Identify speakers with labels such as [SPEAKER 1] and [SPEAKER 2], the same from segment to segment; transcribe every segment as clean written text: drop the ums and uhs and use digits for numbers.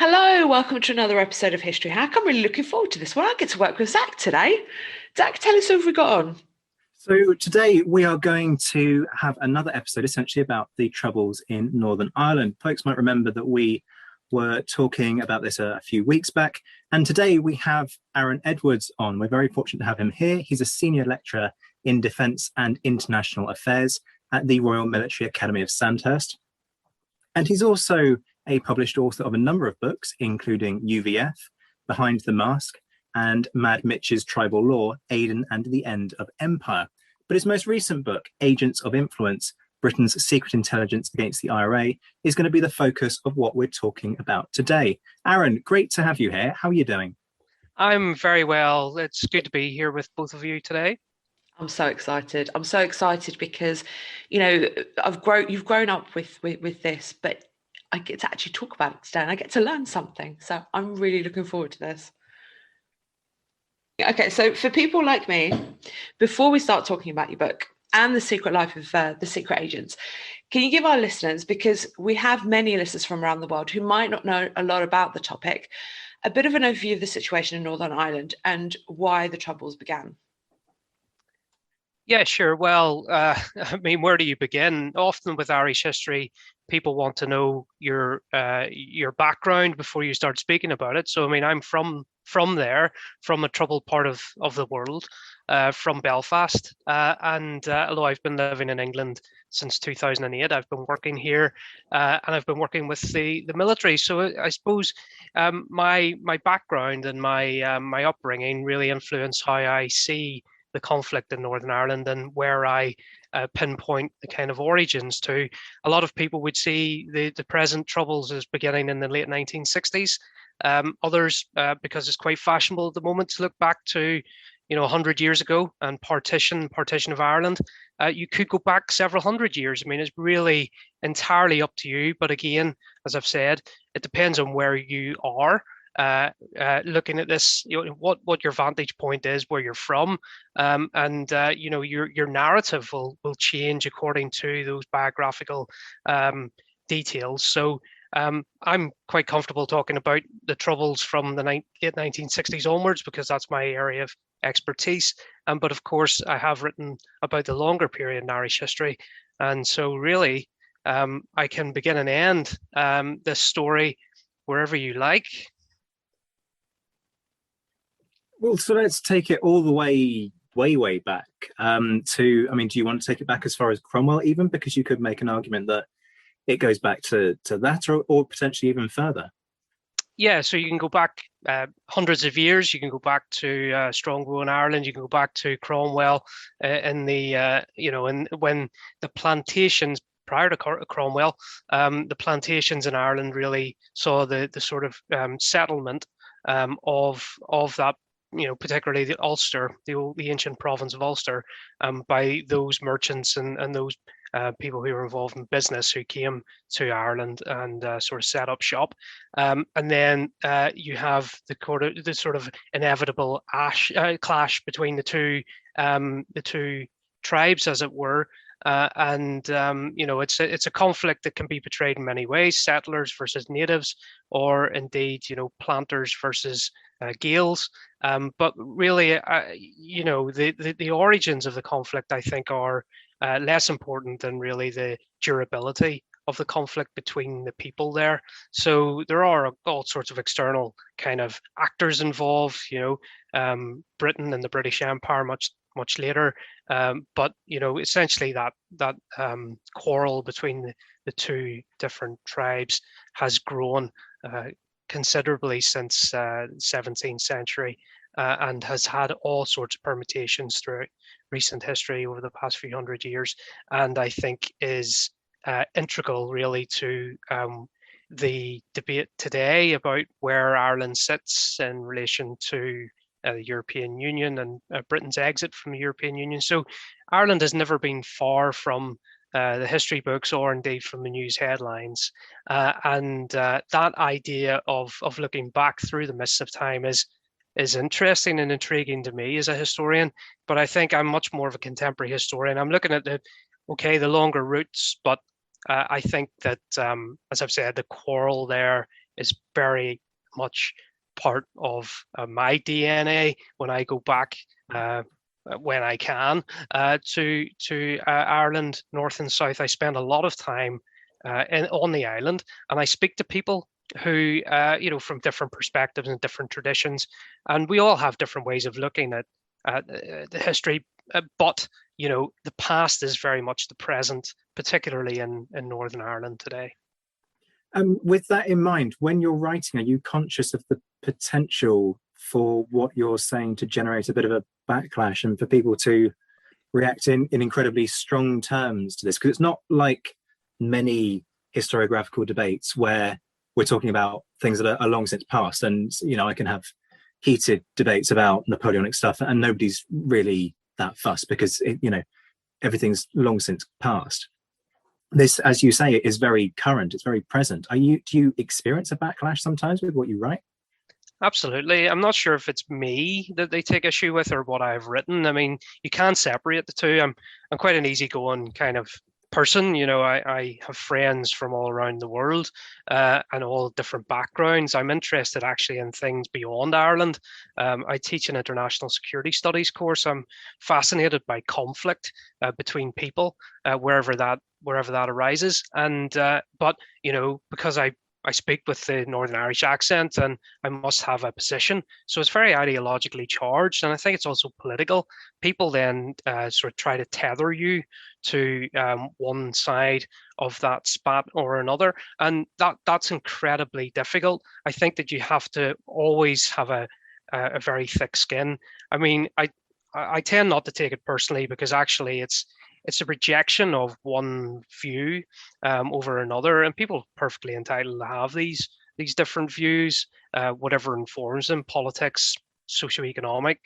[SPEAKER 1] Hello, welcome to another episode of History Hack. I'm really looking forward to this one. I get to work with Zach today. Zach, tell us who we got on.
[SPEAKER 2] So today we are going to have another episode essentially about the Troubles in Northern Ireland. Folks might remember that we were talking about this a few weeks back, and today we have Aaron Edwards on. We're very fortunate to have him here. He's a senior lecturer in Defence and International Affairs at the Royal Military Academy of Sandhurst. And he's also a published author of a number of books, including UVF, Behind the Mask, and Mad Mitch's Tribal Law, Aden and the End of Empire. But his most recent book, Agents of Influence, Britain's Secret Intelligence Against the IRA, is going to be the focus of what we're talking about today. Aaron, great to have you here. How are you doing?
[SPEAKER 3] I'm very well. It's good to be here with both of you today.
[SPEAKER 1] I'm so excited. I'm so excited because, you've grown up with this, but I get to actually talk about it today and I get to learn something. So I'm really looking forward to this. Okay, so for people like me, before we start talking about your book and the secret life of the secret agents, can you give our listeners, because we have many listeners from around the world who might not know a lot about the topic, a bit of an overview of the situation in Northern Ireland and why the Troubles began?
[SPEAKER 3] Yeah, sure. Well, where do you begin? Often with Irish history, people want to know your background before you start speaking about it. So, I'm from there, from a troubled part of the world, from Belfast. And although I've been living in England since 2008, I've been working here, and I've been working with the military. So I suppose my background and my upbringing really influence how I see the conflict in Northern Ireland and where I pinpoint the kind of origins to. A lot of people would see the present troubles as beginning in the late 1960s. Others, because it's quite fashionable at the moment to look back to, 100 years ago and partition of Ireland. You could go back several hundred years. It's really entirely up to you. But again, as I've said, it depends on where you are. Looking at this, what your vantage point is, where you're from, and your narrative will change according to those biographical details. So I'm quite comfortable talking about the Troubles from the late 1960s onwards because that's my area of expertise. But of course, I have written about the longer period in Irish history, and so really, I can begin and end this story wherever you like.
[SPEAKER 2] Well, so let's take it all the way, way back do you want to take it back as far as Cromwell even? Because you could make an argument that it goes back to that or potentially even further.
[SPEAKER 3] Yeah, so you can go back hundreds of years. You can go back to Strongbow in Ireland. You can go back to Cromwell in the, when the plantations prior to Cromwell, the plantations in Ireland really saw the sort of settlement of that, particularly the Ulster, the ancient province of Ulster, by those merchants and those people who were involved in business who came to Ireland and sort of set up shop. And then you have the sort of inevitable clash between the two tribes, as it were. It's a conflict that can be portrayed in many ways: settlers versus natives, or indeed, planters versus Gaels. But really, the origins of the conflict, I think, are less important than really the durability of the conflict between the people there. So there are all sorts of external kind of actors involved, Britain and the British Empire much later. But essentially that quarrel between the two different tribes has grown considerably since the 17th century and has had all sorts of permutations throughout recent history over the past few hundred years, and I think is integral really to the debate today about where Ireland sits in relation to the European Union and Britain's exit from the European Union. So Ireland has never been far from the history books or indeed from the news headlines. And that idea of looking back through the mists of time is interesting and intriguing to me as a historian, but I think I'm much more of a contemporary historian. I'm looking at the longer roots, but I think that, as I've said, the quarrel there is very much part of my DNA when I go back when I can to Ireland, north and south. I spend a lot of time on the island, and I speak to people who, from different perspectives and different traditions, and we all have different ways of looking at the history. But the past is very much the present, particularly in Northern Ireland today.
[SPEAKER 2] With that in mind, when you're writing, are you conscious of the potential for what you're saying to generate a bit of a backlash and for people to react in incredibly strong terms to this? Because it's not like many historiographical debates where we're talking about things that are long since past. And, I can have heated debates about Napoleonic stuff and nobody's really that fussed because, everything's long since past. This, as you say, is very current. It's very present. Do you experience a backlash sometimes with what you write?
[SPEAKER 3] Absolutely. I'm not sure if it's me that they take issue with or what I've written. I mean, you can separate the two. I'm quite an easygoing kind of person. I have friends from all around the world and all different backgrounds. I'm interested actually in things beyond Ireland. I teach an international security studies course. I'm fascinated by conflict between people wherever that arises. And but because I speak with the Northern Irish accent and I must have a position. So it's very ideologically charged. And I think it's also political. People then sort of try to tether you to one side of that spat or another. And that's incredibly difficult. I think that you have to always have a very thick skin. I mean, I tend not to take it personally because actually it's a rejection of one view over another, and people are perfectly entitled to have these different views, whatever informs them, politics, socioeconomic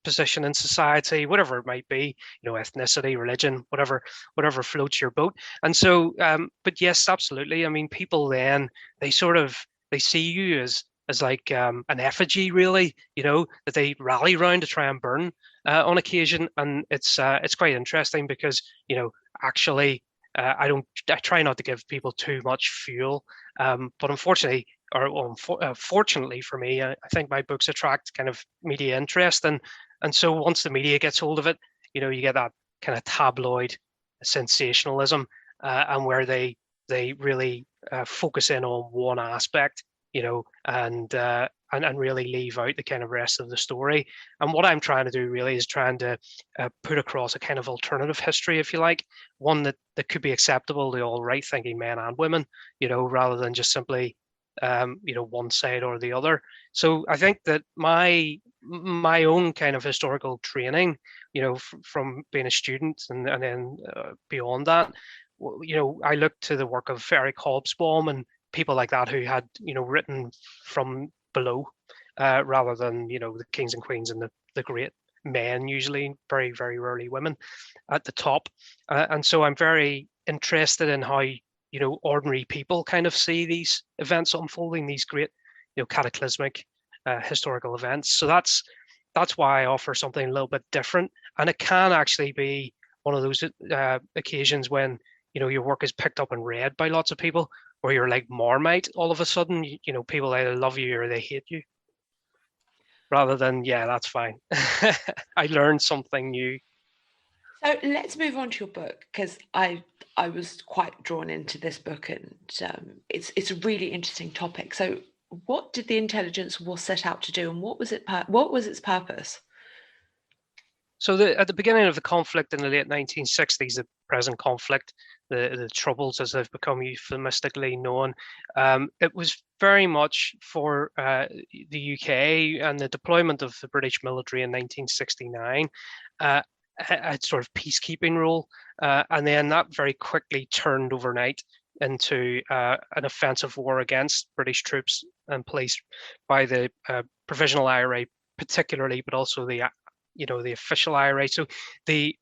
[SPEAKER 3] position in society, whatever it might be, ethnicity, religion, whatever floats your boat. And so, but yes, absolutely. I mean, people then they see you as like an effigy, really, that they rally around to try and burn on occasion, and it's quite interesting because actually I try not to give people too much fuel, but unfortunately, or fortunately for me, I think my books attract kind of media interest, and so once the media gets hold of it, you get that kind of tabloid sensationalism, and where they really focus in on one aspect. And really leave out the kind of rest of the story. And what I'm trying to do really is trying to put across a kind of alternative history, if you like, one that could be acceptable to all right-thinking men and women, rather than just simply, one side or the other. So I think that my own kind of historical training, from being a student and then beyond that, I look to the work of Eric Hobsbawm and people like that who had written from below rather than the kings and queens and the great men, usually very, very rarely women, at the top. And so I'm very interested in how ordinary people kind of see these events unfolding, these great cataclysmic historical events. So that's why I offer something a little bit different, and it can actually be one of those occasions when your work is picked up and read by lots of people, where you're like Marmite all of a sudden. People either love you or they hate you, rather than that's fine. I learned something new.
[SPEAKER 1] So let's move on to your book, because I was quite drawn into this book, and it's a really interesting topic. So what did the intelligence war set out to do, and what was its purpose?
[SPEAKER 3] So at the beginning of the conflict in the late 1960s, the present conflict, the Troubles as they've become euphemistically known, it was very much for the UK, and the deployment of the British military in 1969 had sort of peacekeeping role, and then that very quickly turned overnight into an offensive war against British troops and police by the provisional IRA particularly, but also the official IRA. So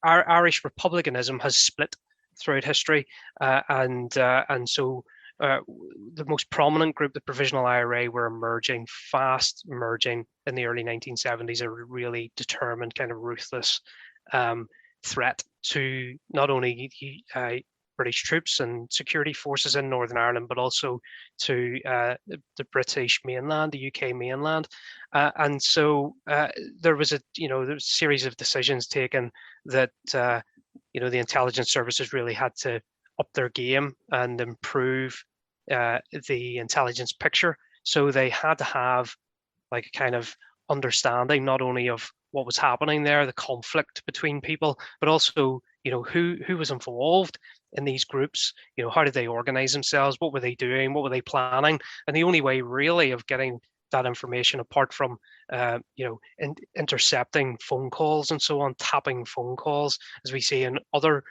[SPEAKER 3] our Irish republicanism has split throughout history, and so the most prominent group, the provisional IRA, were fast emerging in the early 1970s, a really determined, kind of ruthless threat to not only British troops and security forces in Northern Ireland, but also to the British mainland, the UK mainland. And so there was a series of decisions taken that the intelligence services really had to up their game and improve the intelligence picture. So they had to have like a kind of understanding not only of what was happening there, the conflict between people, but also who was involved in these groups. How did they organize themselves? What were they doing? What were they planning? And the only way really of getting that information, apart from intercepting phone calls and so on, tapping phone calls, as we see in other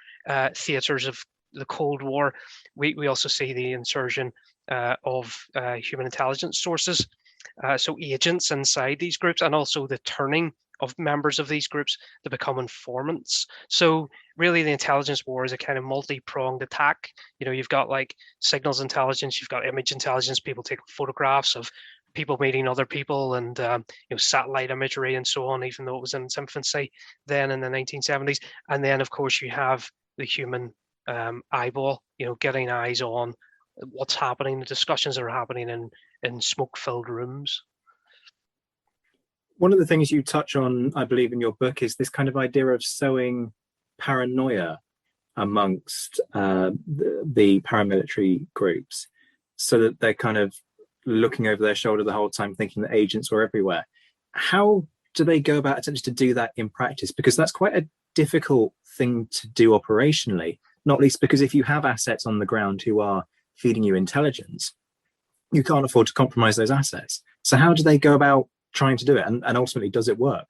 [SPEAKER 3] theaters of the Cold War, we also see the insertion of human intelligence sources, so agents inside these groups, and also the turning of members of these groups to become informants. So really the intelligence war is a kind of multi-pronged attack. You've got like signals intelligence, you've got image intelligence, people take photographs of people meeting other people, and satellite imagery and so on, even though it was in its infancy then in the 1970s. And then of course you have the human eyeball, getting eyes on what's happening, the discussions that are happening in smoke-filled rooms.
[SPEAKER 2] One of the things you touch on, I believe, in your book is this kind of idea of sowing paranoia amongst the paramilitary groups, so that they're kind of looking over their shoulder the whole time, thinking that agents were everywhere. How do they go about attempting to do that in practice? Because that's quite a difficult thing to do operationally, not least because if you have assets on the ground who are feeding you intelligence, you can't afford to compromise those assets. So how do they go about trying to do it, and ultimately does it work?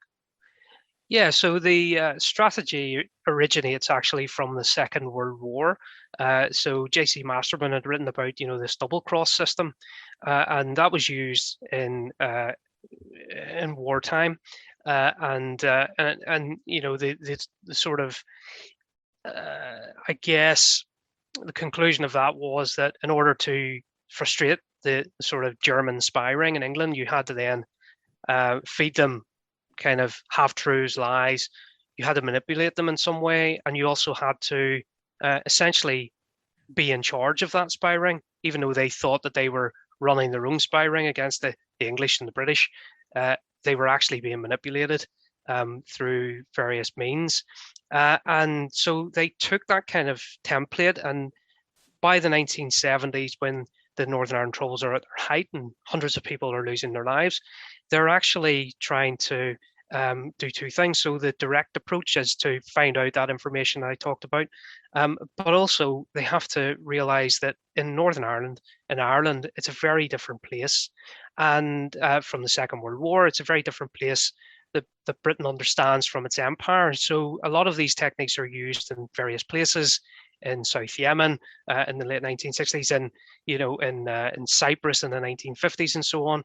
[SPEAKER 3] Yeah, so the strategy originates actually from the Second World War. So J.C. Masterman had written about this double cross system, and that was used in wartime, and the sort of I guess the conclusion of that was that in order to frustrate the sort of German spy ring in England, you had to then feed them kind of half-truths, lies. You had to manipulate them in some way, and you also had to essentially be in charge of that spy ring, even though they thought that they were running their own spy ring against the English and the British. They were actually being manipulated through various means. And so they took that kind of template, and by the 1970s, when the Northern Ireland Troubles are at their height and hundreds of people are losing their lives, they're actually trying to do two things. So the direct approach is to find out that information I talked about, but also they have to realize that in Northern Ireland, in Ireland, it's a very different place. And from the Second World War, it's a very different place that Britain understands from its empire. So a lot of these techniques are used in various places, in South Yemen in the late 1960s, and in Cyprus in the 1950s, and so on.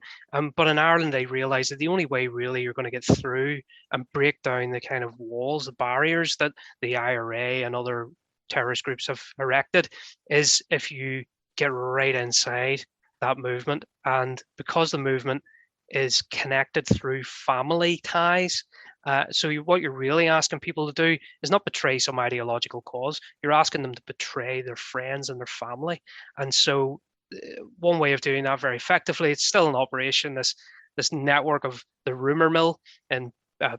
[SPEAKER 3] But in Ireland, they realised that the only way really you're going to get through and break down the kind of walls, the barriers that the IRA and other terrorist groups have erected, is if you get right inside that movement. And because the movement is connected through family ties, so what you're really asking people to do is not betray some ideological cause. You're asking them to betray their friends and their family. And so one way of doing that very effectively, it's still in operation, this network of the rumour mill in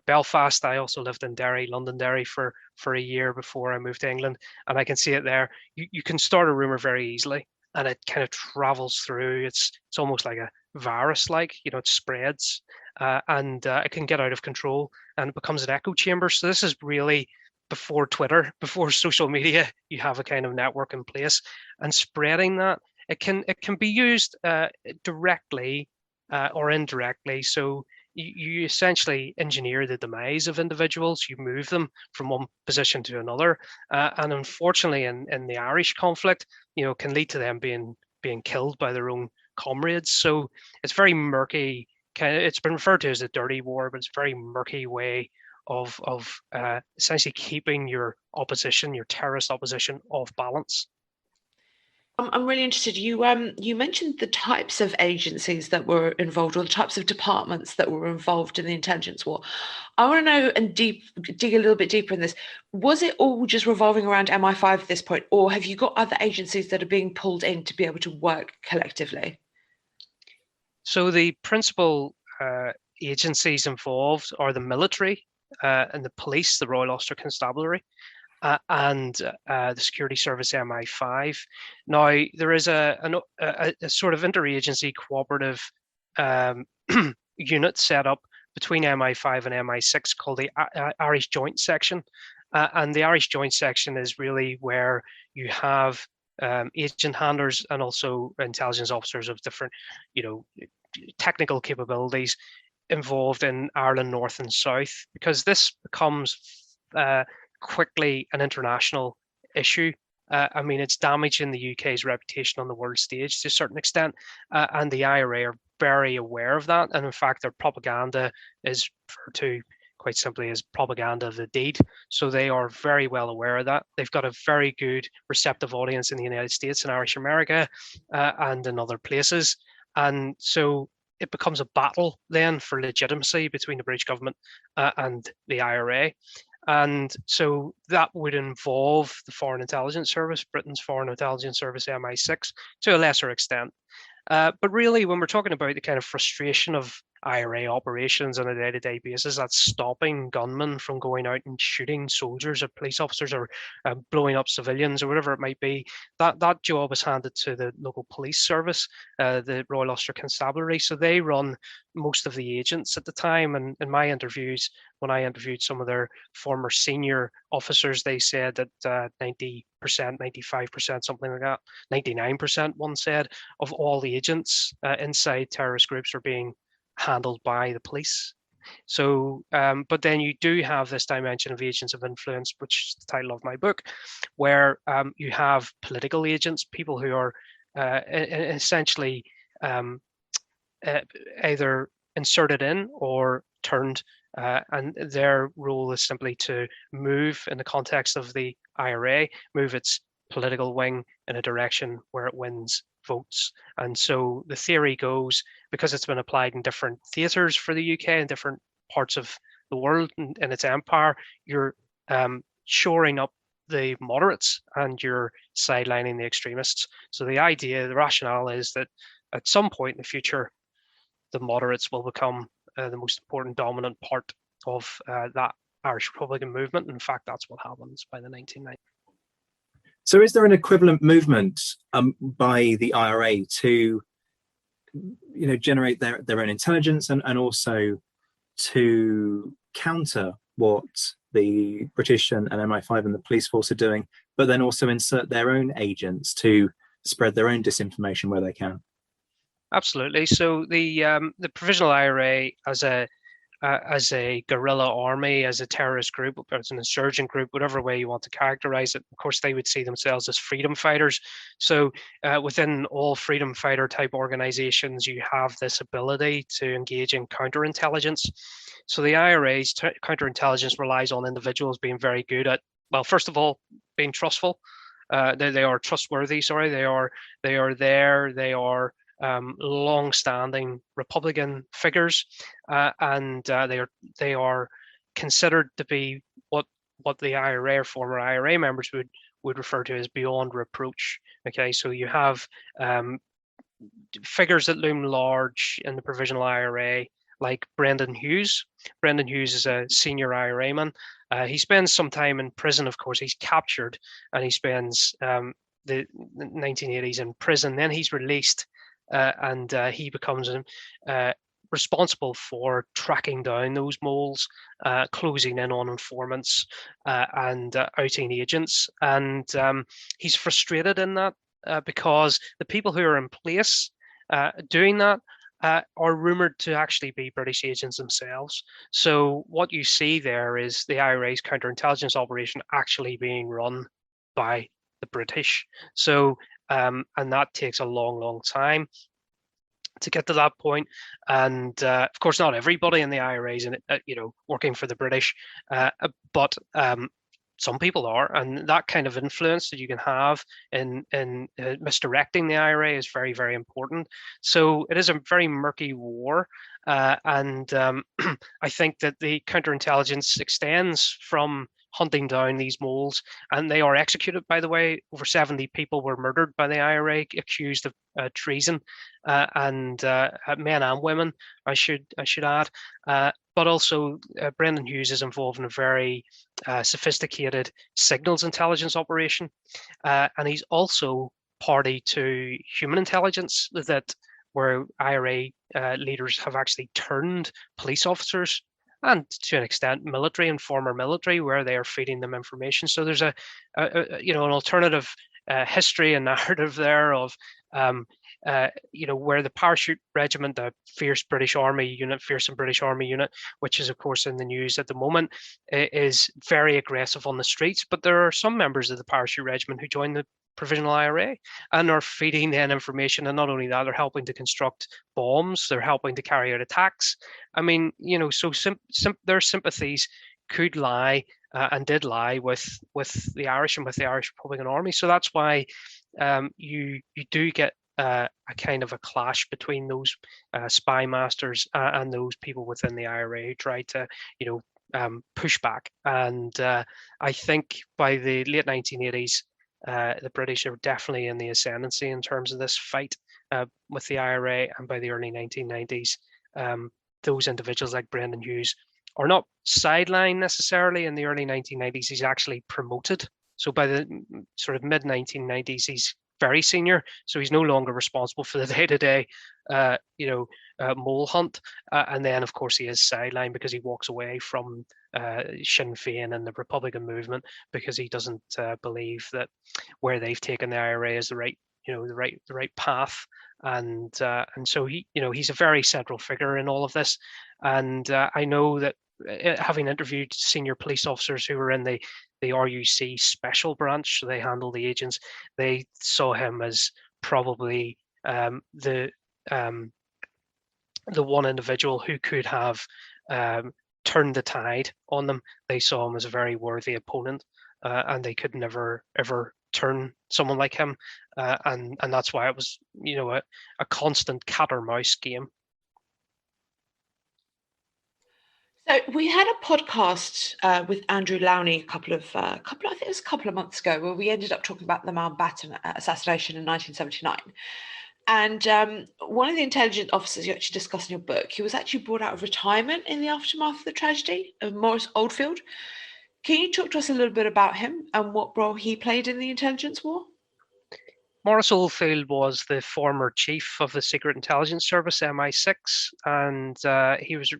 [SPEAKER 3] Belfast. I also lived in Derry, Londonderry, for a year before I moved to England, and I can see it there. You can start a rumour very easily, and it kind of travels through. It's almost like a virus, like it spreads, and it can get out of control, and it becomes an echo chamber. So this is really before Twitter, before social media. You have a kind of network in place, and spreading that, it can be used directly or indirectly. So you essentially engineer the demise of individuals. You move them from one position to another, and unfortunately, in the Irish conflict, can lead to them being killed by their own comrades. So it's very murky. It's been referred to as a dirty war, but it's a very murky way of essentially keeping your opposition, your terrorist opposition, off balance.
[SPEAKER 1] I'm really interested. You mentioned the types of agencies that were involved, or the types of departments that were involved in the intelligence war. I want to know and dig a little bit deeper in this. Was it all just revolving around MI5 at this point, or have you got other agencies that are being pulled in to be able to work collectively?
[SPEAKER 3] So the principal agencies involved are the military and the police, the Royal Ulster Constabulary, and the Security Service MI5. Now, there is a sort of interagency cooperative unit set up between MI5 and MI6 called the Irish Joint Section. And the Irish Joint Section is really where you have agent handlers and also intelligence officers of different, technical capabilities involved in Ireland North and South, because this becomes quickly an international issue. I mean, it's damaging the UK's reputation on the world stage to a certain extent, and the IRA are very aware of that. And in fact, their propaganda is referred to quite simply as propaganda of the deed. So they are very well aware of that. They've got a very good receptive audience in the United States and Irish America and in other places. And so it becomes a battle then for legitimacy between the British government and the IRA. And so that would involve the Foreign Intelligence Service, Britain's Foreign Intelligence Service, MI6, to a lesser extent. But really, when we're talking about the kind of frustration of IRA operations on a day-to-day basis, that's stopping gunmen from going out and shooting soldiers or police officers or blowing up civilians or whatever it might be. That job is handed to the local police service, the Royal Ulster Constabulary. So they run most of the agents at the time. And in my interviews, when I interviewed some of their former senior officers, they said that 90%, 95%, something like that, 99%, one said, of all the agents inside terrorist groups are being handled by the police. So, but then you do have this dimension of agents of influence, which is the title of my book, where you have political agents, people who are essentially either inserted in or turned, and their role is simply to move in the context of the IRA, move its political wing in a direction where it wins votes. And so the theory goes, because it's been applied in different theaters for the UK and different parts of the world in its empire, you're shoring up the moderates and you're sidelining the extremists. So the idea, the rationale is that at some point in the future, the moderates will become the most important dominant part of that Irish Republican movement. In fact, that's what happens by the 1990s.
[SPEAKER 2] So is there an equivalent movement by the IRA to, generate their own intelligence and also to counter what the British and MI5 and the police force are doing, but then also insert their own agents to spread their own disinformation where they can?
[SPEAKER 3] Absolutely. So the Provisional IRA as a guerrilla army, as a terrorist group, as an insurgent group, whatever way you want to characterize it. Of course, they would see themselves as freedom fighters. So within all freedom fighter type organizations, you have this ability to engage in counterintelligence. So the IRA's counterintelligence relies on individuals being very good at, well, first of all, being trustful. They are trustworthy. Sorry, they are there. They are long-standing Republican figures, and they are considered to be what the IRA or former IRA members would refer to as beyond reproach. Okay, so you have figures that loom large in the Provisional IRA, like Brendan Hughes. Brendan Hughes is a senior IRA man. He spends some time in prison. Of course, he's captured, and he spends the 1980s in prison. Then he's released. And he becomes responsible for tracking down those moles, closing in on informants, and outing agents. And he's frustrated in that because the people who are in place doing that are rumored to actually be British agents themselves. So what you see there is the IRA's counterintelligence operation actually being run by the British. So and that takes a long time to get to that point. And of course, not everybody in the IRA is working for the British, but some people are, and that kind of influence that you can have in misdirecting the IRA is very, very important. So it is a very murky war, and I think that the counterintelligence extends from hunting down these moles, and they are executed. By the way, over 70 people were murdered by the IRA, accused of treason, and men and women, I should add. But also, Brendan Hughes is involved in a very sophisticated signals intelligence operation, and he's also party to human intelligence, that where IRA leaders have actually turned police officers and to an extent military and former military, where they are feeding them information. So there's an alternative history and narrative there of where the parachute regiment, the fearsome British Army unit, which is of course in the news at the moment, is very aggressive on the streets. But there are some members of the parachute regiment who join the provisional IRA and are feeding then information, and not only that, they're helping to construct bombs, they're helping to carry out attacks. I mean, so their sympathies could lie and did lie with the Irish and with the Irish Republican Army. So that's why you do get a kind of a clash between those spy masters and those people within the IRA who try to push back. And I think by the late 1980s, the British are definitely in the ascendancy in terms of this fight with the IRA, and by the early 1990s, those individuals like Brendan Hughes are not sidelined necessarily. In the early 1990s, he's actually promoted. So by the sort of mid 1990s, he's very senior, so he's no longer responsible for the day-to-day, mole hunt. And then, of course, he is sidelined because he walks away from Sinn Féin and the Republican movement because he doesn't believe that where they've taken the IRA is the right path. And so he's a very central figure in all of this. And I know that having interviewed senior police officers who were in the RUC special branch, so they handle the agents, they saw him as probably the one individual who could have turned the tide on them. They saw him as a very worthy opponent, and they could never ever turn someone like him, and that's why it was a constant cat or mouse game.
[SPEAKER 1] So we had a podcast with Andrew Lowney I think it was a couple of months ago, where we ended up talking about the Mountbatten assassination in 1979. And one of the intelligence officers you actually discuss in your book, he was actually brought out of retirement in the aftermath of the tragedy, of Maurice Oldfield. Can you talk to us a little bit about him and what role he played in the intelligence war?
[SPEAKER 3] Maurice Oldfield was the former chief of the Secret Intelligence Service, MI6, and he was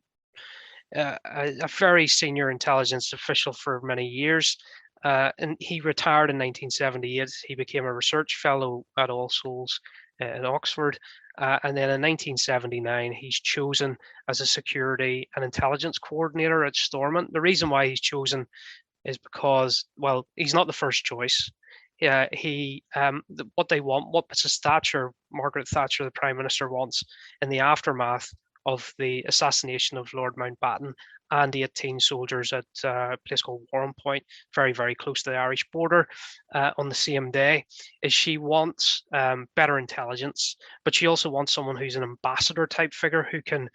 [SPEAKER 3] a very senior intelligence official for many years. And he retired in 1978. He became a research fellow at All Souls in Oxford. And then in 1979, he's chosen as a security and intelligence coordinator at Stormont. The reason why he's chosen is because, well, he's not the first choice. What they want, what Mrs. Thatcher, Margaret Thatcher, the Prime Minister, wants in the aftermath of the assassination of Lord Mountbatten and 18 soldiers at a place called Warren Point, very, very close to the Irish border, on the same day, is she wants better intelligence, but she also wants someone who's an ambassador type figure who can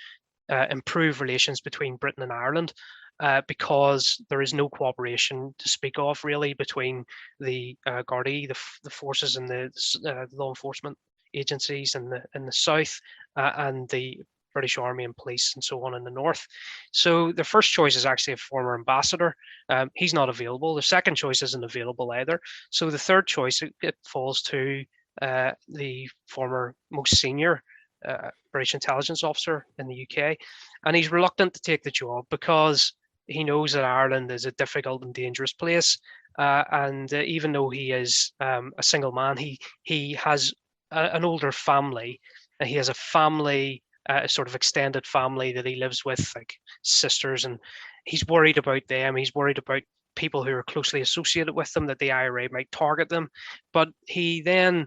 [SPEAKER 3] improve relations between Britain and Ireland, because there is no cooperation to speak of really between the Gardaí, the forces and the law enforcement agencies in the south, and the British Army and police and so on in the north. So the first choice is actually a former ambassador. He's not available. The second choice isn't available either. So the third choice, it falls to the former most senior British intelligence officer in the UK. And he's reluctant to take the job because he knows that Ireland is a difficult and dangerous place. And even though he is a single man, he has an older family. He has a family, a sort of extended family that he lives with, like sisters, and he's worried about them. He's worried about people who are closely associated with them, that the IRA might target them. But he then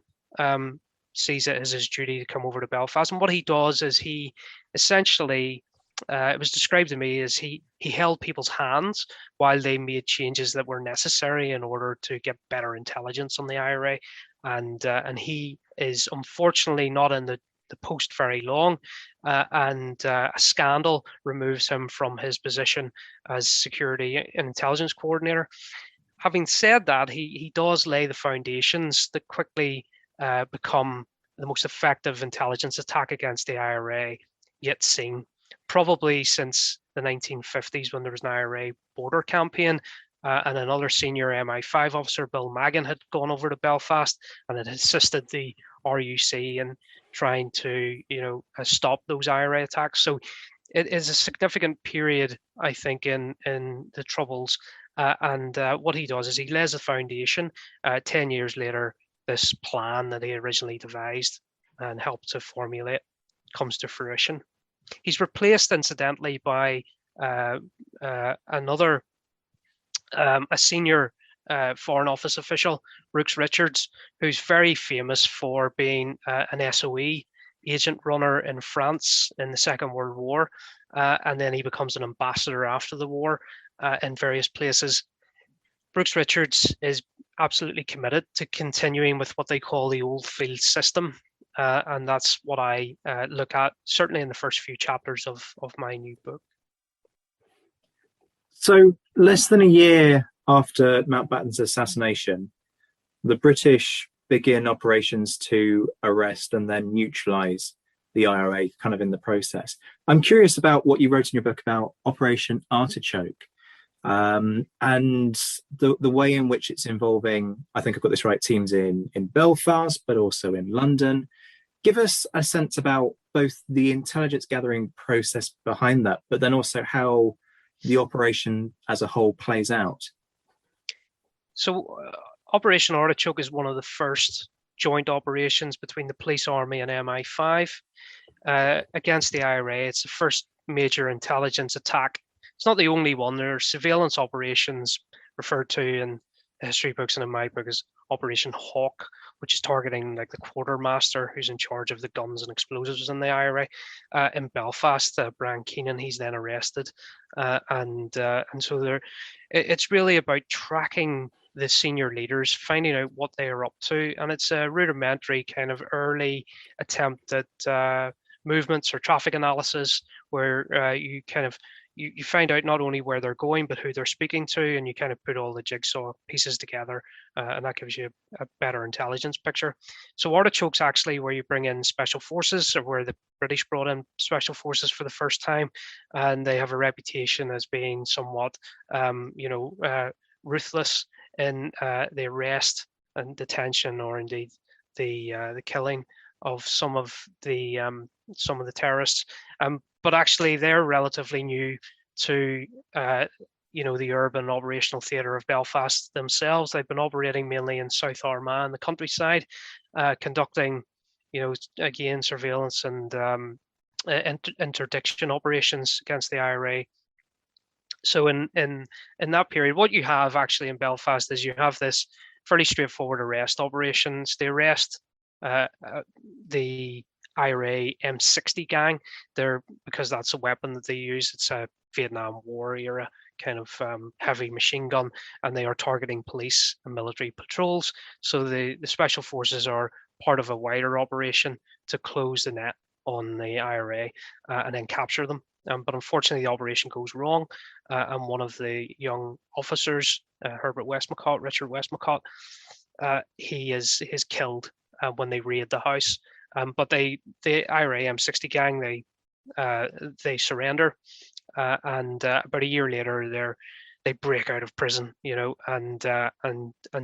[SPEAKER 3] sees it as his duty to come over to Belfast. And what he does is he essentially it was described to me as he held people's hands while they made changes that were necessary in order to get better intelligence on the IRA, and he is unfortunately not in the post very long, and a scandal removes him from his position as security and intelligence coordinator. Having said that, he does lay the foundations that quickly become the most effective intelligence attack against the IRA yet seen, probably since the 1950s when there was an IRA border campaign, and another senior MI5 officer, Bill Magan, had gone over to Belfast and had assisted the RUC in trying to, stop those IRA attacks. So it is a significant period, I think, in the Troubles. And what he does is he lays a foundation. 10 years later, this plan that he originally devised and helped to formulate comes to fruition. He's replaced, incidentally, by another, a senior Foreign Office official, Brooks Richards, who's very famous for being an SOE agent runner in France in the Second World War, and then he becomes an ambassador after the war in various places. Brooks Richards is absolutely committed to continuing with what they call the Oldfield system, and that's what I look at, certainly in the first few chapters of my new book.
[SPEAKER 2] So less than a year after Mountbatten's assassination, the British begin operations to arrest and then neutralize the IRA kind of in the process. I'm curious about what you wrote in your book about Operation Artichoke, and the way in which it's involving, I think I've got this right, teams in Belfast, but also in London. Give us a sense about both the intelligence gathering process behind that, but then also how the operation as a whole plays out.
[SPEAKER 3] So Operation Artichoke is one of the first joint operations between the police, army and MI5 against the IRA. It's the first major intelligence attack. It's not the only one. There are surveillance operations referred to in the history books and in my book as Operation Hawk, which is targeting like the quartermaster who's in charge of the guns and explosives in the IRA. In Belfast, Brian Keenan, he's then arrested, and so it's really about tracking the senior leaders, finding out what they are up to, and it's a rudimentary kind of early attempt at movements or traffic analysis, where you kind of you find out not only where they're going, but who they're speaking to, and you kind of put all the jigsaw pieces together, and that gives you a better intelligence picture. So Artichoke's actually where you bring in special forces, or where the British brought in special forces for the first time, and they have a reputation as being somewhat, ruthless in the arrest and detention, or indeed the killing of some of the terrorists. But actually, they're relatively new to the urban operational theatre of Belfast themselves. They've been operating mainly in South Armagh, the countryside, conducting, again, surveillance and interdiction operations against the IRA. So in that period, what you have actually in Belfast is you have this fairly straightforward arrest operations. They arrest the IRA M60 gang there because that's a weapon that they use. It's a Vietnam War era kind of heavy machine gun, and they are targeting police and military patrols. So the special forces are part of a wider operation to close the net on the IRA and then capture them. But unfortunately, the operation goes wrong, and one of the young officers, Richard Westmacott, he is killed when they raid the house. But the IRA M60 gang, they surrender, and about a year later, they break out of prison, and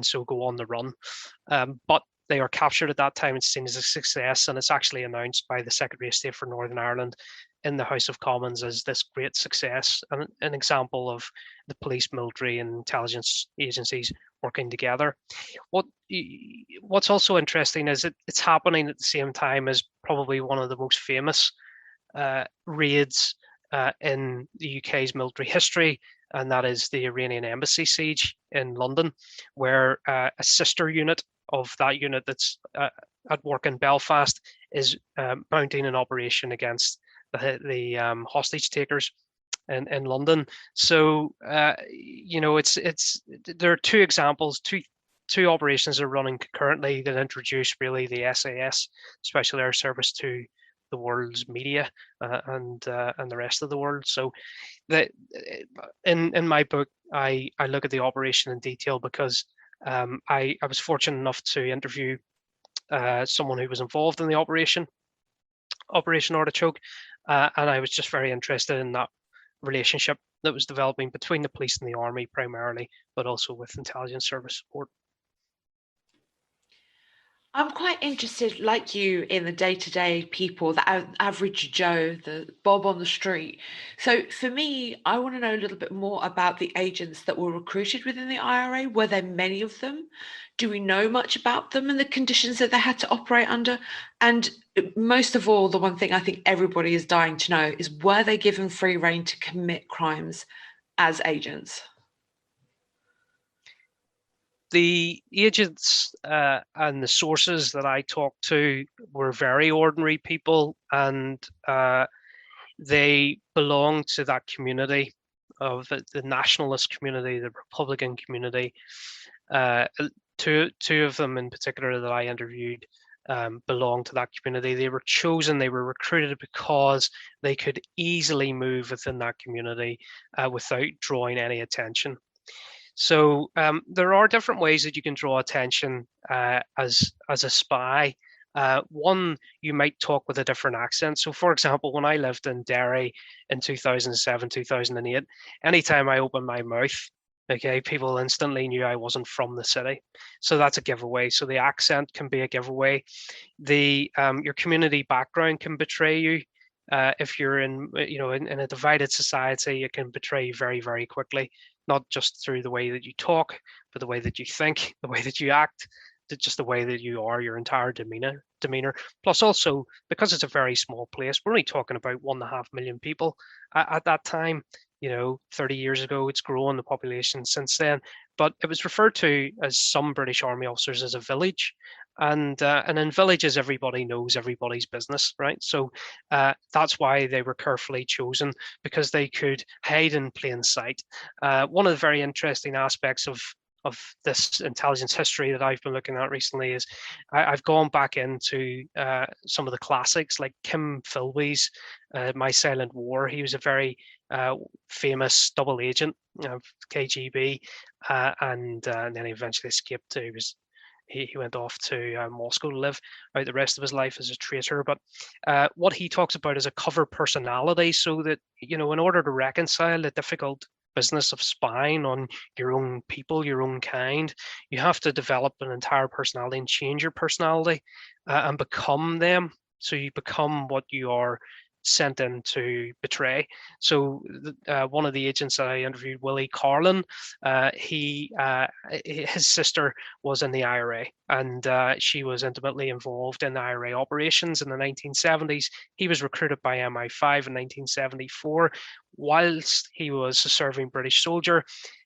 [SPEAKER 3] so go on the run. But they are captured at that time. It's seen as a success, and it's actually announced by the Secretary of State for Northern Ireland in the House of Commons as this great success, and an example of the police, military, and intelligence agencies working together. What's also interesting is it's happening at the same time as probably one of the most famous raids in the UK's military history, and that is the Iranian embassy siege in London, where a sister unit of that unit that's at work in Belfast is mounting an operation against the hostage takers in London. So there are two examples, two operations are running concurrently that introduce really the SAS, Special Air Service, to the world's media and the rest of the world. So in my book, I look at the operation in detail because I was fortunate enough to interview someone who was involved in the Operation Artichoke, and I was just very interested in that relationship that was developing between the police and the army primarily, but also with intelligence service support.
[SPEAKER 1] I'm quite interested, like you, in the day-to-day people, the average Joe, the Bob on the street. So for me, I want to know a little bit more about the agents that were recruited within the IRA. Were there many of them? Do we know much about them and the conditions that they had to operate under? And most of all, the one thing I think everybody is dying to know is, were they given free rein to commit crimes as agents?
[SPEAKER 3] The agents and the sources that I talked to were very ordinary people, and they belonged to that community of the nationalist community, the Republican community. Two of them in particular that I interviewed belonged to that community. They were chosen, they were recruited because they could easily move within that community without drawing any attention. So there are different ways that you can draw attention as a spy. One, you might talk with a different accent. So for example, when I lived in Derry in 2007, 2008, anytime I opened my mouth, okay, people instantly knew I wasn't from the city. So that's a giveaway. So the accent can be a giveaway. Your community background can betray you. If you're in a divided society, it can betray you very, very quickly, not just through the way that you talk, but the way that you think, the way that you act, just the way that you are, your entire demeanor. Plus also, because it's a very small place, we're only talking about 1.5 million people at that time. 30 years ago. It's grown the population since then, but it was referred to as some British Army officers as a village, and in villages everybody knows everybody's business, right? So that's why they were carefully chosen, because they could hide in plain sight. One of the very interesting aspects of this intelligence history that I've been looking at recently is I've gone back into some of the classics, like Kim Philby's My Silent War. He was a very famous double agent of KGB, and then he eventually escaped. He went off to Moscow to live out the rest of his life as a traitor. But what he talks about is a covert personality, so that in order to reconcile the difficult business of spying on your own people, your own kind, you have to develop an entire personality and change your personality and become them. So you become what you are sent in to betray. So one of the agents that I interviewed, Willie Carlin, his sister was in the IRA, and she was intimately involved in the IRA operations in the 1970s. He was recruited by MI5 in 1974. Whilst he was a serving British soldier,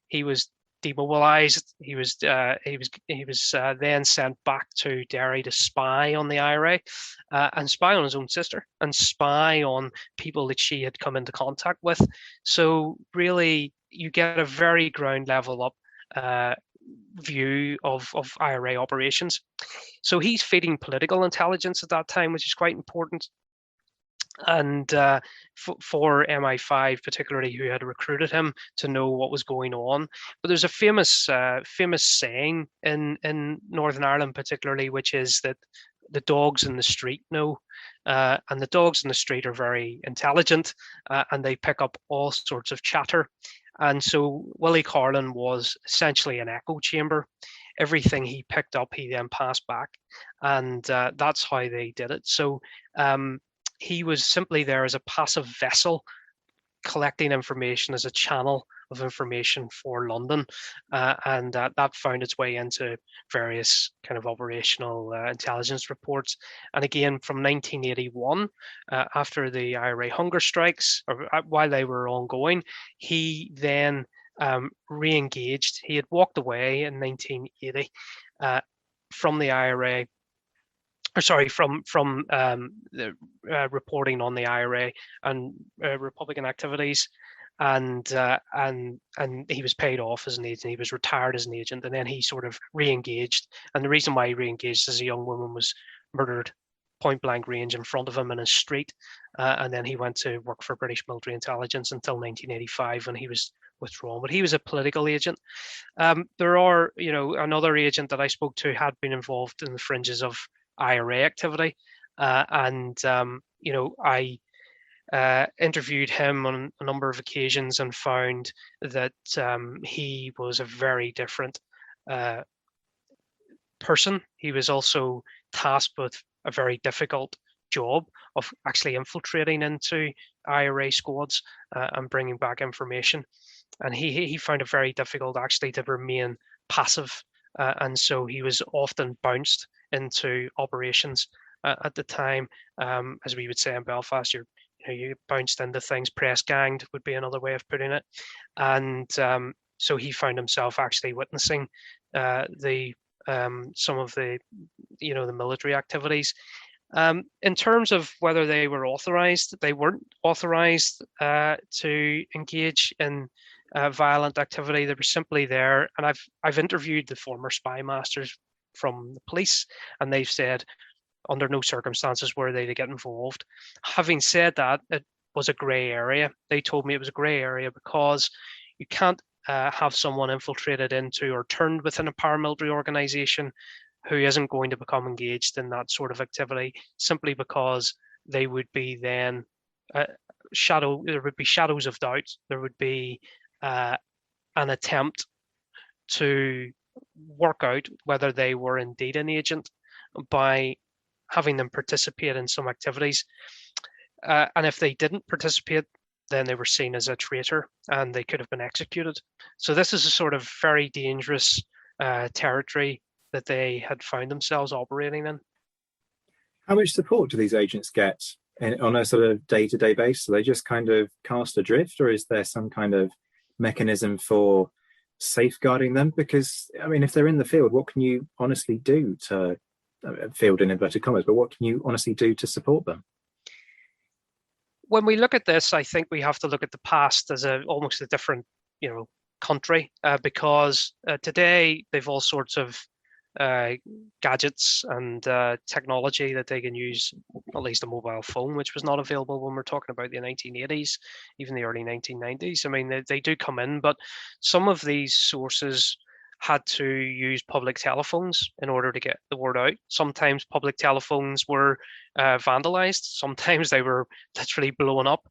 [SPEAKER 3] he was demobilized. He was then sent back to Derry to spy on the IRA and spy on his own sister and spy on people that she had come into contact with. So really, you get a very ground level up view of IRA operations. So he's feeding political intelligence at that time, which is quite important. And for MI5 particularly, who had recruited him to know what was going on. But there's a famous saying in Northern Ireland particularly, which is that the dogs in the street know, and the dogs in the street are very intelligent, and they pick up all sorts of chatter. And so Willie Carlin was essentially an echo chamber. Everything he picked up, he then passed back, and that's how they did it. So he was simply there as a passive vessel, collecting information as a channel of information for London, and that found its way into various kind of operational intelligence reports. And again, from 1981, after the IRA hunger strikes, or while they were ongoing, he then re-engaged. He had walked away in 1980 from the IRA the reporting on the IRA and Republican activities, and he was paid off as an agent. He was retired as an agent, and then he sort of re-engaged. And the reason why he re-engaged is a young woman was murdered point blank range in front of him in a street, and then he went to work for British military intelligence until 1985 when he was withdrawn. But he was a political agent. There are, another agent that I spoke to had been involved in the fringes of IRA activity, and I interviewed him on a number of occasions and found that he was a very different person. He was also tasked with a very difficult job of actually infiltrating into IRA squads and bringing back information. And he found it very difficult actually to remain passive. And so he was often bounced into operations at the time. As we would say in Belfast, you bounced into things, press ganged would be another way of putting it. And so he found himself actually witnessing some of the military activities. In terms of whether they were authorized, they weren't authorized to engage in violent activity. They were simply there. And I've interviewed the former spy masters from the police, and they've said under no circumstances were they to get involved. Having said that, it was a grey area. They told me it was a grey area because you can't have someone infiltrated into or turned within a paramilitary organization who isn't going to become engaged in that sort of activity, simply because they would be then there would be shadows of doubt. There would be an attempt to work out whether they were indeed an agent by having them participate in some activities. And if they didn't participate, then they were seen as a traitor and they could have been executed. So this is a sort of very dangerous territory that they had found themselves operating in.
[SPEAKER 2] How much support do these agents get on a sort of day-to-day basis? Are they just kind of cast adrift, or is there some kind of mechanism for safeguarding them? Because, I mean, if they're in the field, what can you honestly do to, field in inverted commas, but what can you honestly do to support them?
[SPEAKER 3] When we look at this, I think we have to look at the past as almost a different, country, because today they've all sorts of gadgets and technology that they can use, at least a mobile phone, which was not available when we're talking about the 1980s, even the early 1990s. I mean, they do come in, but some of these sources had to use public telephones in order to get the word out. Sometimes public telephones were vandalized. Sometimes they were literally blown up.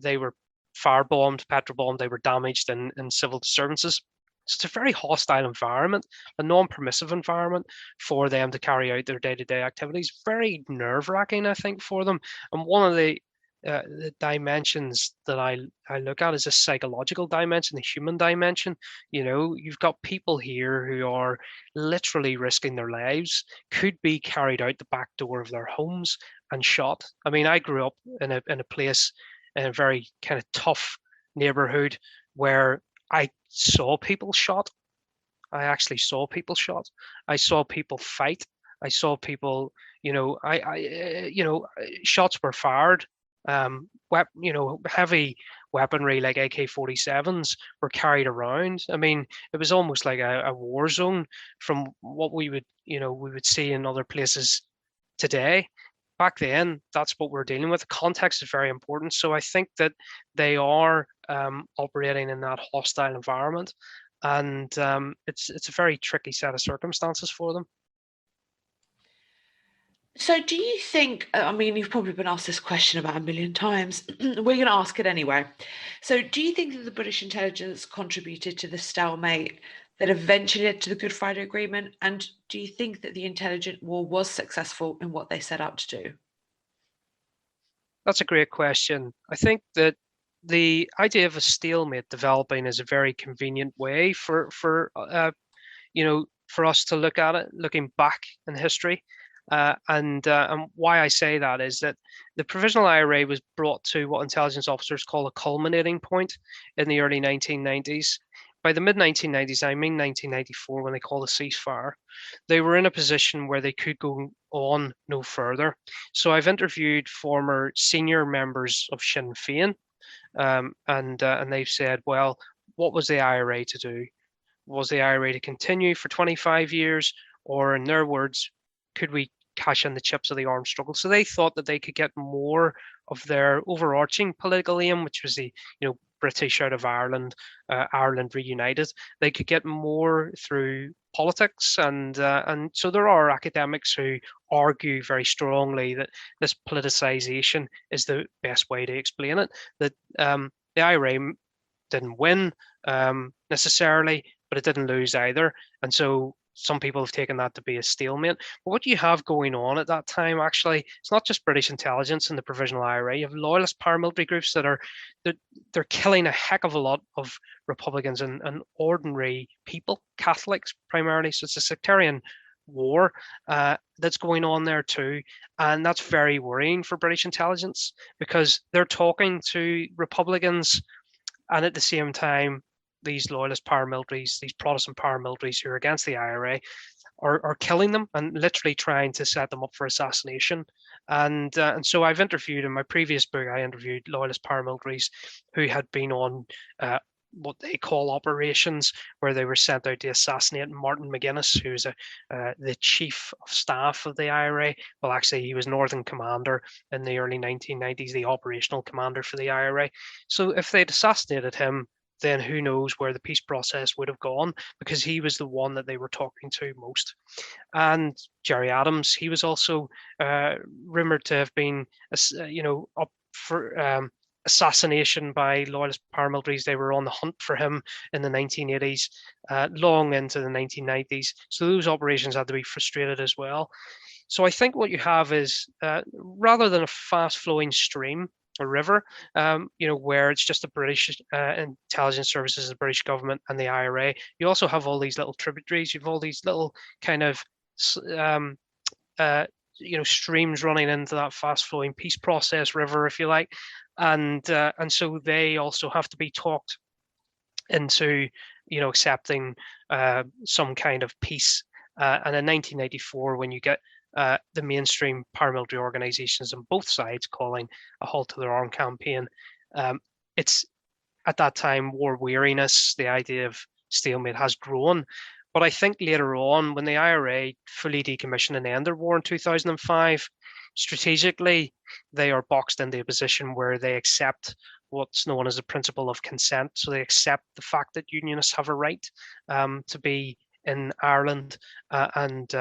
[SPEAKER 3] They were firebombed, petrol bombed. They were damaged in civil disturbances. So it's a very hostile environment, a non-permissive environment for them to carry out their day-to-day activities. Very nerve-wracking, I think, for them. And one of the dimensions that I look at is a psychological dimension, the human dimension. You've got people here who are literally risking their lives, could be carried out the back door of their homes and shot. I mean, I grew up in a place, in a very kind of tough neighborhood where I saw people shot. I actually saw people shot. I saw people fight. I saw people, shots were fired. Heavy weaponry like AK-47s were carried around. I mean, it was almost like a war zone from what we would see in other places today. Back then, that's what we're dealing with. Context is very important. So I think that they are operating in that hostile environment, and it's a very tricky set of circumstances for them.
[SPEAKER 1] So do you think, I mean, you've probably been asked this question about a million times. We're going to ask it anyway. So do you think that the British intelligence contributed to the stalemate that eventually led to the Good Friday Agreement? And do you think that the intelligence war was successful in what they set out to do?
[SPEAKER 3] That's a great question. I think that the idea of a stalemate developing is a very convenient way for us to look at it, looking back in history. And why I say that is that the provisional IRA was brought to what intelligence officers call a culminating point in the early 1990s. by the mid-1990s, I mean 1994, when they called a ceasefire, they were in a position where they could go on no further. So I've interviewed former senior members of Sinn Féin, and they've said, well, what was the IRA to do? Was the IRA to continue for 25 years, or in their words, could we cash in the chips of the armed struggle? So they thought that they could get more of their overarching political aim, which was the British out of Ireland, Ireland reunited. They could get more through politics, and so there are academics who argue very strongly that this politicization is the best way to explain it. That the IRA didn't win necessarily, but it didn't lose either, and so some people have taken that to be a stalemate. But what you have going on at that time, actually, it's not just British intelligence and the provisional IRA. You have loyalist paramilitary groups that are they're killing a heck of a lot of Republicans and ordinary people, Catholics primarily. So it's a sectarian war that's going on there too, and that's very worrying for British intelligence, because they're talking to Republicans, and at the same time, these loyalist paramilitaries, these Protestant paramilitaries who are against the IRA, are killing them and literally trying to set them up for assassination. And so I've interviewed, in my previous book, I interviewed loyalist paramilitaries who had been on what they call operations, where they were sent out to assassinate Martin McGuinness, who's the chief of staff of the IRA. Well, actually, he was Northern Commander in the early 1990s, the operational commander for the IRA. So if they'd assassinated him, then who knows where the peace process would have gone, because he was the one that they were talking to most. And Gerry Adams, he was also rumored to have been, up for assassination by loyalist paramilitaries. They were on the hunt for him in the 1980s, long into the 1990s. So those operations had to be frustrated as well. So I think what you have is, rather than a fast-flowing stream, a river, where it's just the British intelligence services, the British government, and the IRA. You also have all these little tributaries. You have all these little kind of, streams running into that fast-flowing peace process river, if you like, and so they also have to be talked into, accepting some kind of peace. And in 1994, when you get the mainstream paramilitary organizations on both sides calling a halt to their armed campaign, it's at that time war weariness. The idea of stalemate has grown. But I think later on, when the IRA fully decommissioned and ended war in 2005, strategically, they are boxed into a position where they accept what's known as the principle of consent. So they accept the fact that unionists have a right to be in Ireland and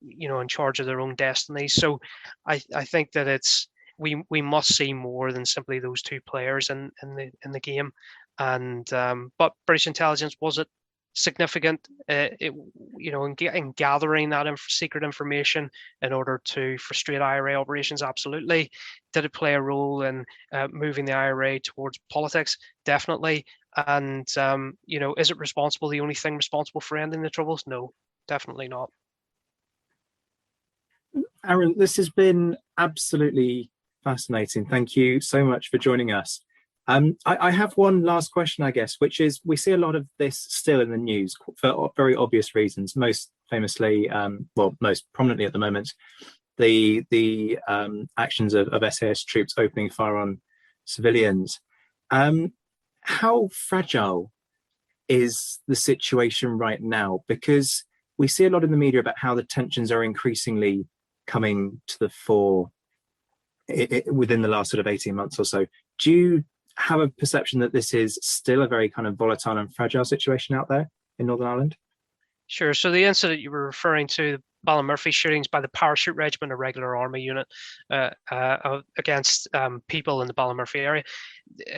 [SPEAKER 3] in charge of their own destiny. So I think that we must see more than simply those two players in the game. And but British intelligence, was it significant in gathering that secret information in order to frustrate IRA operations? Absolutely. Did it play a role in moving the IRA towards politics? Definitely. And is it responsible, the only thing responsible for ending the Troubles? No, definitely not.
[SPEAKER 2] Aaron, this has been absolutely fascinating. Thank you so much for joining us. I have one last question, I guess, which is, we see a lot of this still in the news for very obvious reasons. Most famously, most prominently at the moment, the actions of SAS troops opening fire on civilians. How fragile is the situation right now? Because we see a lot in the media about how the tensions are increasingly coming to the fore within the last sort of 18 months or so. Do you have a perception that this is still a very kind of volatile and fragile situation out there in Northern Ireland?
[SPEAKER 3] Sure. So the incident you were referring to, Ballymurphy shootings by the Parachute Regiment, a regular army unit, against people in the Ballymurphy area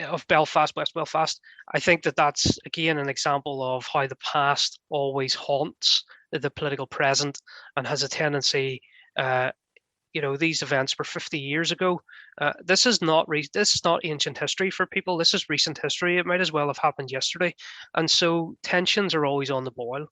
[SPEAKER 3] of Belfast, West Belfast. I think that that's, again, an example of how the past always haunts the political present and has a tendency. These events were 50 years ago. This is not ancient history for people. This is recent history. It might as well have happened yesterday. And so tensions are always on the boil,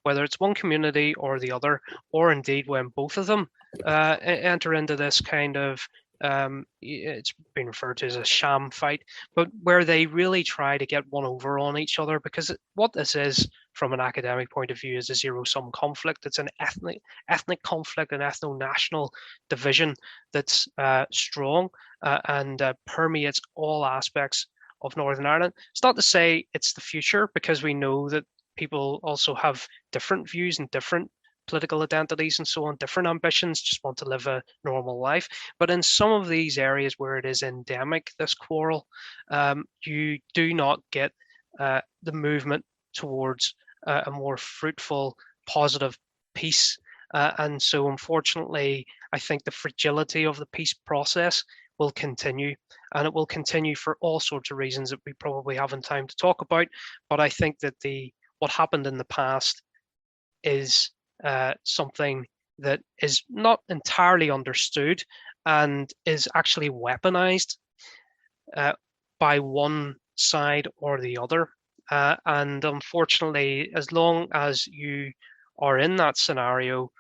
[SPEAKER 3] whether it's one community or the other, or indeed when both of them enter into this kind of It's been referred to as a sham fight, but where they really try to get one over on each other, because what this is from an academic point of view is a zero-sum conflict. It's an ethnic conflict, an ethno-national division that's strong and permeates all aspects of Northern Ireland. It's not to say it's the future, because we know that people also have different views and different political identities and so on, different ambitions, just want to live a normal life. But in some of these areas where it is endemic, this quarrel, you do not get the movement towards a more fruitful, positive peace. And so unfortunately, I think the fragility of the peace process will continue, and it will continue for all sorts of reasons that we probably haven't time to talk about. But I think that what happened in the past is something that is not entirely understood and is actually weaponized by one side or the other. And unfortunately, as long as you are in that scenario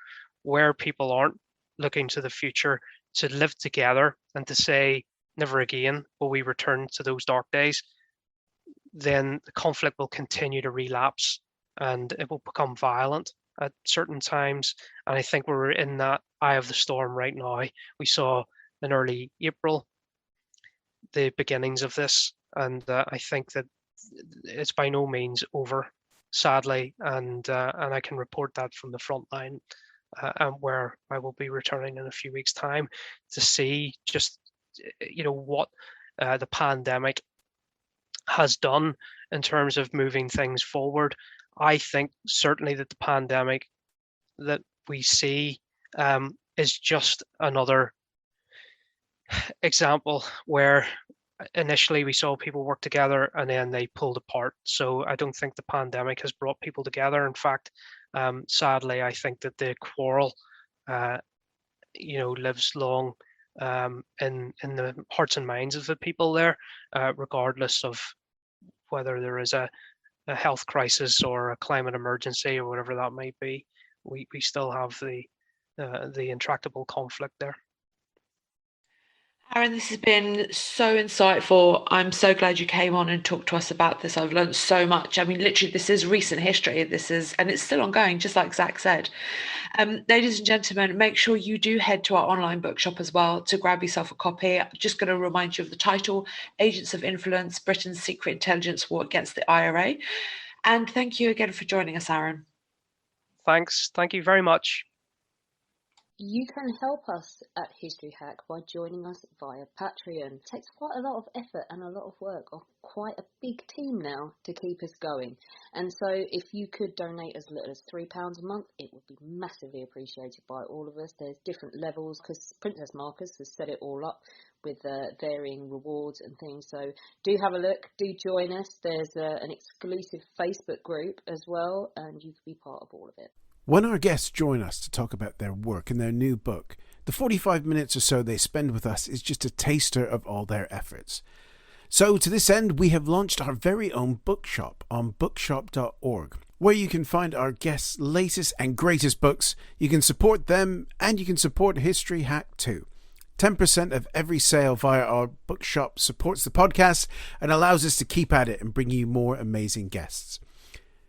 [SPEAKER 3] where people aren't looking to the future to live together and to say, never again will we return to those dark days, then the conflict will continue to relapse and it will become violent at certain times. And I think we're in that eye of the storm right now. We saw in early April the beginnings of this, and I think that it's by no means over, sadly, and I can report that from the front line, and where I will be returning in a few weeks' time to see just what the pandemic has done in terms of moving things forward. I think certainly that the pandemic that we see is just another example where initially we saw people work together and then they pulled apart. So I don't think the pandemic has brought people together. In fact, sadly, I think that the quarrel, lives long in the hearts and minds of the people there, regardless of whether there is a health crisis or a climate emergency or whatever that might be. We still have the intractable conflict there.
[SPEAKER 1] Aaron, this has been so insightful. I'm so glad you came on and talked to us about this. I've learned so much. I mean, literally, this is recent history. And it's still ongoing, just like Zach said. Ladies and gentlemen, make sure you do head to our online bookshop as well to grab yourself a copy. I'm just going to remind you of the title, Agents of Influence, Britain's Secret Intelligence War Against the IRA. And thank you again for joining us, Aaron.
[SPEAKER 3] Thanks. Thank you very much.
[SPEAKER 4] You can help us at History Hack by joining us via Patreon. It takes quite a lot of effort and a lot of work of quite a big team now to keep us going. And so if you could donate as little as £3 a month, it would be massively appreciated by all of us. There's different levels because Princess Marcus has set it all up with varying rewards and things. So do have a look, do join us. There's an exclusive Facebook group as well, and you can be part of all of it.
[SPEAKER 5] When our guests join us to talk about their work and their new book, the 45 minutes or so they spend with us is just a taster of all their efforts. So to this end, we have launched our very own bookshop on bookshop.org, where you can find our guests' latest and greatest books. You can support them and you can support History Hack too. 10% of every sale via our bookshop supports the podcast and allows us to keep at it and bring you more amazing guests.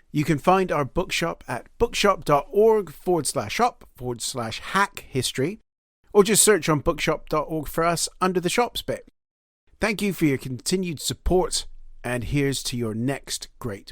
[SPEAKER 5] You can find our bookshop at bookshop.org/shop/hack history, or just search on bookshop.org for us under the shops bit. Thank you for your continued support, and here's to your next great